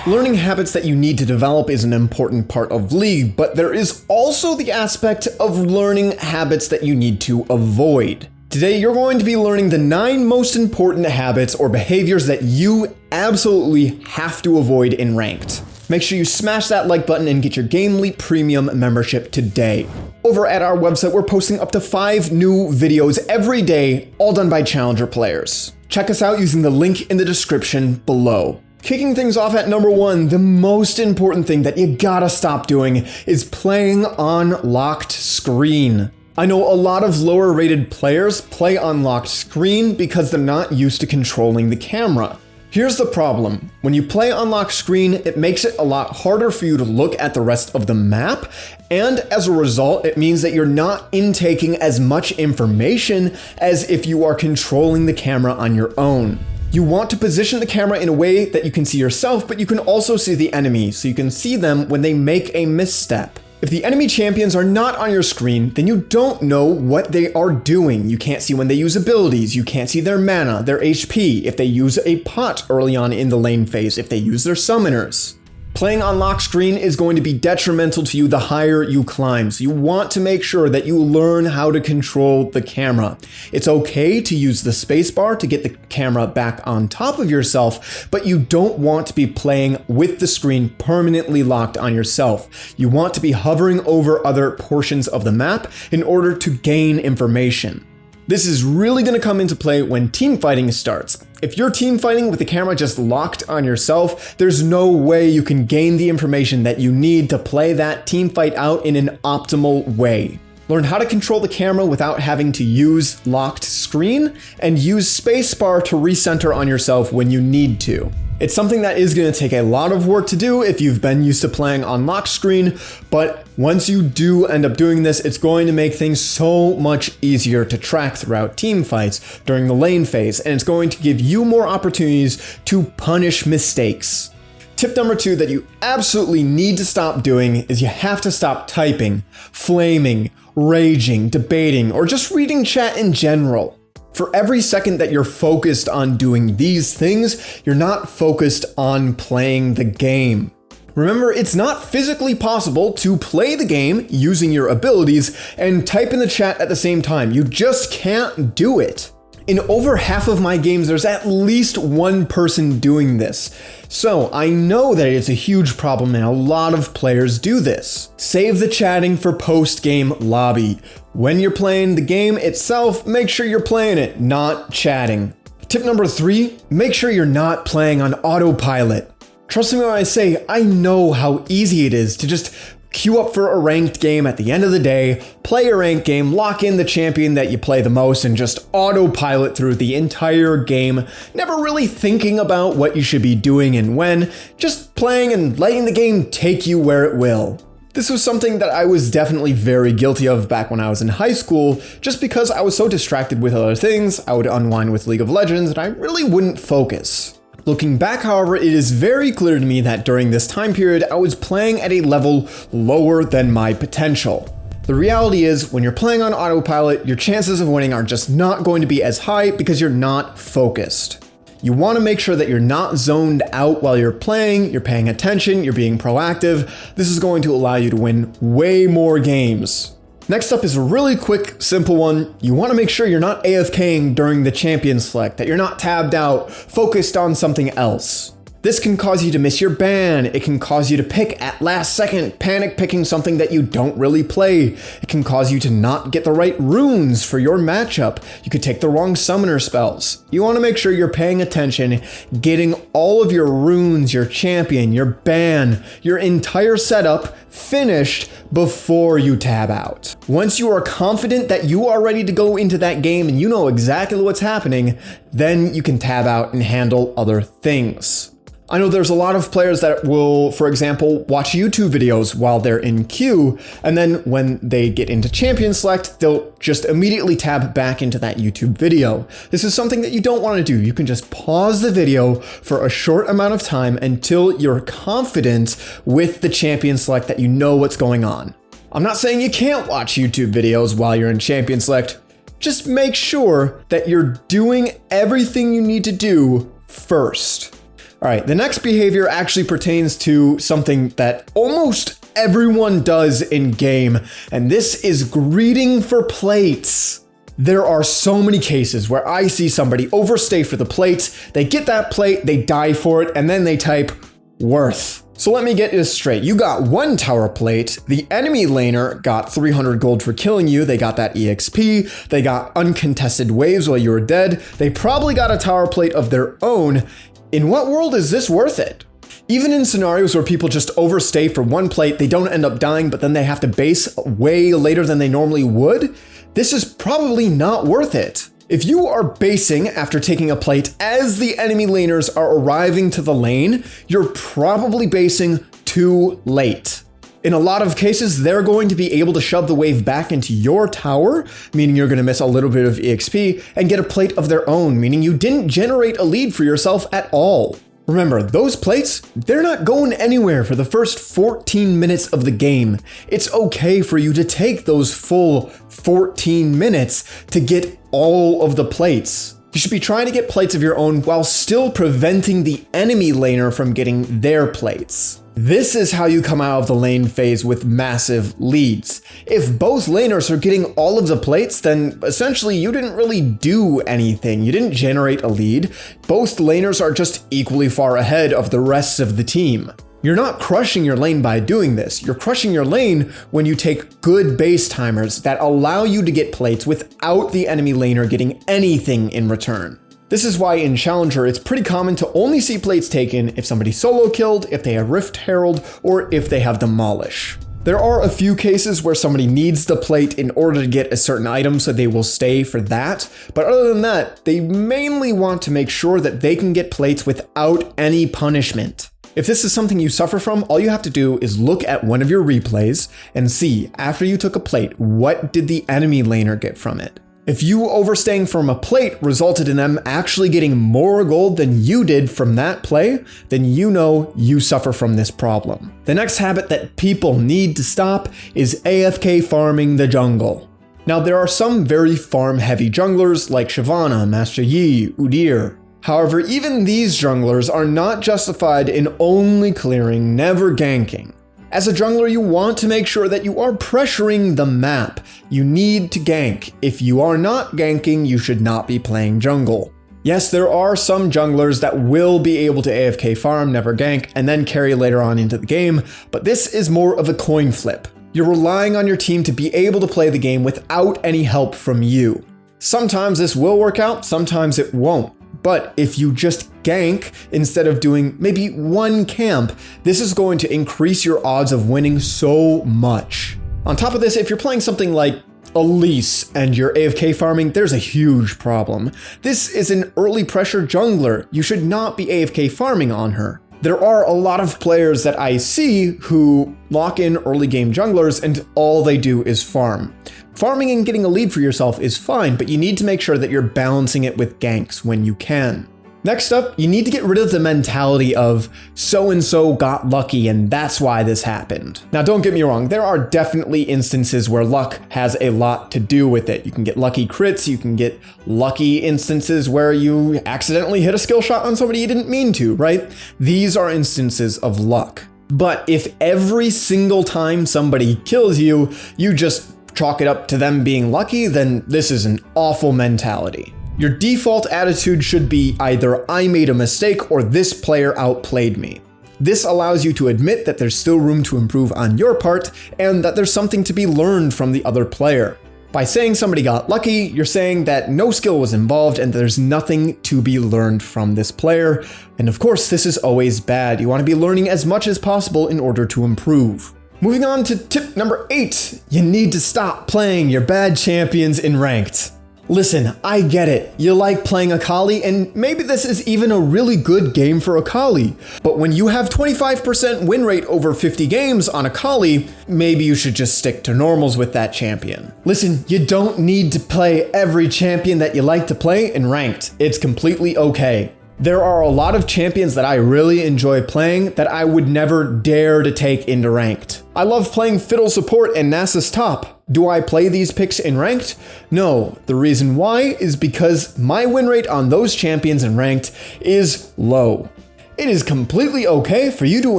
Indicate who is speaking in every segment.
Speaker 1: Learning habits that you need to develop is an important part of League, but there is also the aspect of learning habits that you need to avoid. Today, you're going to be learning the 9 most important habits or behaviors that you absolutely have to avoid in Ranked. Make sure you smash that like button and get your GameLeap Premium membership today. Over at our website, we're posting up to 5 new videos every day, all done by Challenger players. Check us out using the link in the description below. Kicking things off at number 1, the most important thing that you gotta stop doing is playing on locked screen. I know a lot of lower rated players play on locked screen because they're not used to controlling the camera. Here's the problem. When you play on locked screen, it makes it a lot harder for you to look at the rest of the map, and as a result, it means that you're not intaking as much information as if you are controlling the camera on your own. You want to position the camera in a way that you can see yourself, but you can also see the enemy, so you can see them when they make a misstep. If the enemy champions are not on your screen, then you don't know what they are doing. You can't see when they use abilities, you can't see their mana, their HP, if they use a pot early on in the lane phase, if they use their summoners. Playing on lock screen is going to be detrimental to you the higher you climb, so you want to make sure that you learn how to control the camera. It's okay to use the spacebar to get the camera back on top of yourself, but you don't want to be playing with the screen permanently locked on yourself. You want to be hovering over other portions of the map in order to gain information. This is really going to come into play when team fighting starts. If you're team fighting with the camera just locked on yourself, there's no way you can gain the information that you need to play that team fight out in an optimal way. Learn how to control the camera without having to use locked screen, and use spacebar to recenter on yourself when you need to. It's something that is going to take a lot of work to do if you've been used to playing on lock screen, but once you do end up doing this, it's going to make things so much easier to track throughout team fights during the lane phase, and it's going to give you more opportunities to punish mistakes. Tip number 2 that you absolutely need to stop doing is you have to stop typing, flaming, raging, debating, or just reading chat in general. For every second that you're focused on doing these things, you're not focused on playing the game. Remember, it's not physically possible to play the game using your abilities and type in the chat at the same time. You just can't do it. In over half of my games, there's at least one person doing this. So I know that it's a huge problem and a lot of players do this. Save the chatting for post-game lobby. When you're playing the game itself, make sure you're playing it, not chatting. Tip number 3, make sure you're not playing on autopilot. Trust me when I say, I know how easy it is to just queue up for a ranked game at the end of the day, play a ranked game, lock in the champion that you play the most, and just autopilot through the entire game, never really thinking about what you should be doing and when, just playing and letting the game take you where it will. This was something that I was definitely very guilty of back when I was in high school, just because I was so distracted with other things. I would unwind with League of Legends and I really wouldn't focus. Looking back, however, it is very clear to me that during this time period, I was playing at a level lower than my potential. The reality is, when you're playing on autopilot, your chances of winning are just not going to be as high because you're not focused. You want to make sure that you're not zoned out while you're playing, you're paying attention, you're being proactive. This is going to allow you to win way more games. Next up is a really quick, simple one. You want to make sure you're not AFKing during the champion select, that you're not tabbed out, focused on something else. This can cause you to miss your ban. It can cause you to pick at last second, panic picking something that you don't really play. It can cause you to not get the right runes for your matchup. You could take the wrong summoner spells. You want to make sure you're paying attention, getting all of your runes, your champion, your ban, your entire setup finished before you tab out. Once you are confident that you are ready to go into that game and you know exactly what's happening, then you can tab out and handle other things. I know there's a lot of players that will, for example, watch YouTube videos while they're in queue, and then when they get into champion select, they'll just immediately tab back into that YouTube video. This is something that you don't want to do. You can just pause the video for a short amount of time until you're confident with the champion select that you know what's going on. I'm not saying you can't watch YouTube videos while you're in champion select. Just make sure that you're doing everything you need to do first. All right, the next behavior actually pertains to something that almost everyone does in game, and this is greeting for plates. There are so many cases where I see somebody overstay for the plates, they get that plate, they die for it, and then they type worth. So let me get this straight. You got 1 tower plate, the enemy laner got 300 gold for killing you, they got that EXP, they got uncontested waves while you were dead, they probably got a tower plate of their own. In what world is this worth it? Even in scenarios where people just overstay for 1 plate, they don't end up dying, but then they have to base way later than they normally would, this is probably not worth it. If you are basing after taking a plate as the enemy laners are arriving to the lane, you're probably basing too late. In a lot of cases, they're going to be able to shove the wave back into your tower, meaning you're going to miss a little bit of EXP, and get a plate of their own, meaning you didn't generate a lead for yourself at all. Remember, those plates, they're not going anywhere for the first 14 minutes of the game. It's okay for you to take those full 14 minutes to get all of the plates. You should be trying to get plates of your own while still preventing the enemy laner from getting their plates. This is how you come out of the lane phase with massive leads. If both laners are getting all of the plates, then essentially you didn't really do anything. You didn't generate a lead. Both laners are just equally far ahead of the rest of the team. You're not crushing your lane by doing this. You're crushing your lane when you take good base timers that allow you to get plates without the enemy laner getting anything in return. This is why in Challenger, it's pretty common to only see plates taken if somebody solo killed, if they have Rift Herald, or if they have Demolish. There are a few cases where somebody needs the plate in order to get a certain item, so they will stay for that. But other than that, they mainly want to make sure that they can get plates without any punishment. If this is something you suffer from, all you have to do is look at one of your replays and see, after you took a plate, what did the enemy laner get from it? If you overstaying from a plate resulted in them actually getting more gold than you did from that play, then you know you suffer from this problem. The next habit that people need to stop is AFK farming the jungle. Now there are some very farm heavy junglers like Shyvana, Master Yi, Udyr. However, even these junglers are not justified in only clearing, never ganking. As a jungler, you want to make sure that you are pressuring the map. You need to gank. If you are not ganking, you should not be playing jungle. Yes, there are some junglers that will be able to AFK farm, never gank, and then carry later on into the game, but this is more of a coin flip. You're relying on your team to be able to play the game without any help from you. Sometimes this will work out, sometimes it won't. But if you just gank instead of doing maybe 1 camp, this is going to increase your odds of winning so much. On top of this, if you're playing something like Elise and you're AFK farming, there's a huge problem. This is an early pressure jungler. You should not be AFK farming on her. There are a lot of players that I see who lock in early game junglers and all they do is farm. Farming and getting a lead for yourself is fine, but you need to make sure that you're balancing it with ganks when you can. Next up, you need to get rid of the mentality of so-and-so got lucky and that's why this happened. Now don't get me wrong, there are definitely instances where luck has a lot to do with it. You can get lucky crits, you can get lucky instances where you accidentally hit a skill shot on somebody you didn't mean to, right? These are instances of luck. But if every single time somebody kills you, you just chalk it up to them being lucky, then this is an awful mentality. Your default attitude should be either I made a mistake or this player outplayed me. This allows you to admit that there's still room to improve on your part and that there's something to be learned from the other player. By saying somebody got lucky, you're saying that no skill was involved and there's nothing to be learned from this player. And of course, this is always bad. You want to be learning as much as possible in order to improve. Moving on to tip number 8, you need to stop playing your bad champions in ranked. Listen, I get it. You like playing Akali, and maybe this is even a really good game for Akali. But when you have 25% win rate over 50 games on Akali, maybe you should just stick to normals with that champion. Listen, you don't need to play every champion that you like to play in ranked. It's completely okay. There are a lot of champions that I really enjoy playing that I would never dare to take into ranked. I love playing Fiddle support and Nasus top. Do I play these picks in ranked? No. The reason why is because my win rate on those champions in ranked is low. It is completely okay for you to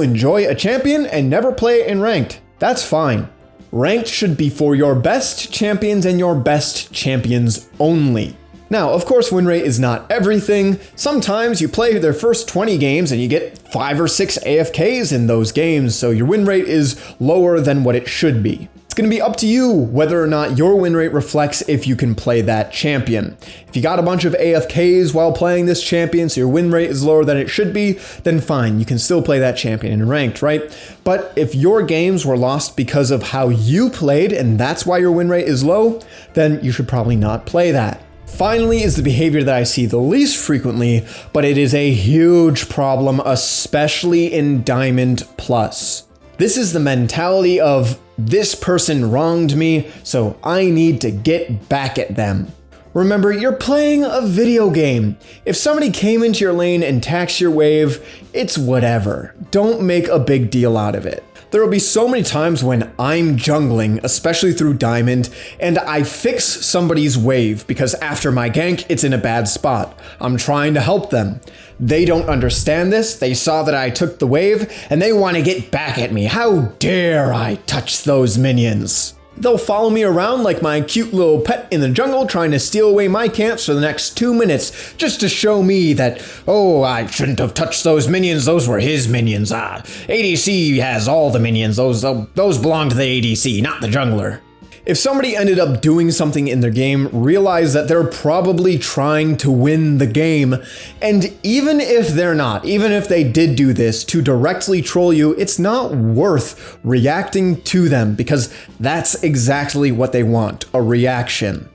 Speaker 1: enjoy a champion and never play it in ranked. That's fine. Ranked should be for your best champions and your best champions only. Now, of course, win rate is not everything. Sometimes you play their first 20 games and you get 5 or 6 AFKs in those games, so your win rate is lower than what it should be. It's going to be up to you whether or not your win rate reflects if you can play that champion. If you got a bunch of AFKs while playing this champion, so your win rate is lower than it should be, then fine, you can still play that champion in ranked, right? But if your games were lost because of how you played and that's why your win rate is low, then you should probably not play that. Finally is the behavior that I see the least frequently, but it is a huge problem, especially in Diamond Plus. This is the mentality of, this person wronged me, so I need to get back at them. Remember, you're playing a video game. If somebody came into your lane and taxed your wave, it's whatever. Don't make a big deal out of it. There will be so many times when I'm jungling, especially through Diamond, and I fix somebody's wave because after my gank, it's in a bad spot. I'm trying to help them. They don't understand this. They saw that I took the wave and they want to get back at me. How dare I touch those minions? They'll follow me around like my cute little pet in the jungle, trying to steal away my camps for the next 2 minutes, just to show me that, oh, I shouldn't have touched those minions, those were his minions. ADC has all the minions, those belong to the ADC, not the jungler. If somebody ended up doing something in their game, realize that they're probably trying to win the game. And even if they're not, even if they did do this to directly troll you, it's not worth reacting to them because that's exactly what they want, a reaction.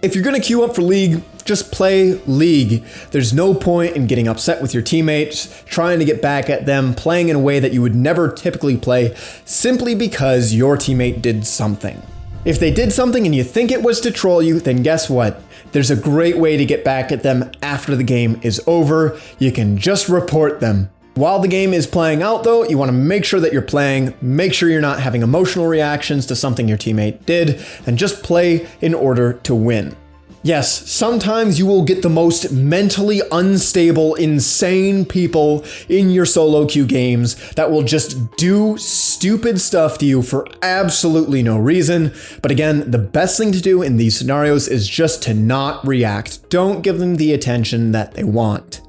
Speaker 1: If you're gonna queue up for League, just play League. There's no point in getting upset with your teammates, trying to get back at them, playing in a way that you would never typically play simply because your teammate did something. If they did something and you think it was to troll you, then guess what? There's a great way to get back at them after the game is over. You can just report them. While the game is playing out though, you want to make sure that you're playing, make sure you're not having emotional reactions to something your teammate did, and just play in order to win. Yes, sometimes you will get the most mentally unstable, insane people in your solo queue games that will just do stupid stuff to you for absolutely no reason. But again, the best thing to do in these scenarios is just to not react. Don't give them the attention that they want.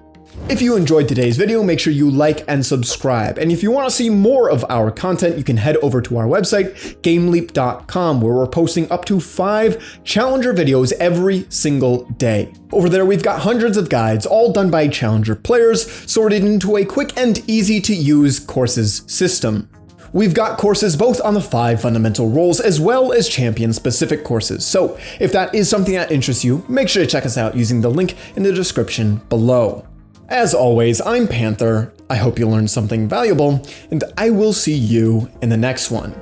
Speaker 1: If you enjoyed today's video, make sure you like and subscribe. And if you want to see more of our content, you can head over to our website, GameLeap.com, where we're posting up to 5 Challenger videos every single day. Over there, we've got hundreds of guides, all done by Challenger players, sorted into a quick and easy to use courses system. We've got courses both on the 5 fundamental roles as well as champion-specific courses. So if that is something that interests you, make sure to check us out using the link in the description below. As always, I'm Panther. I hope you learned something valuable, and I will see you in the next one.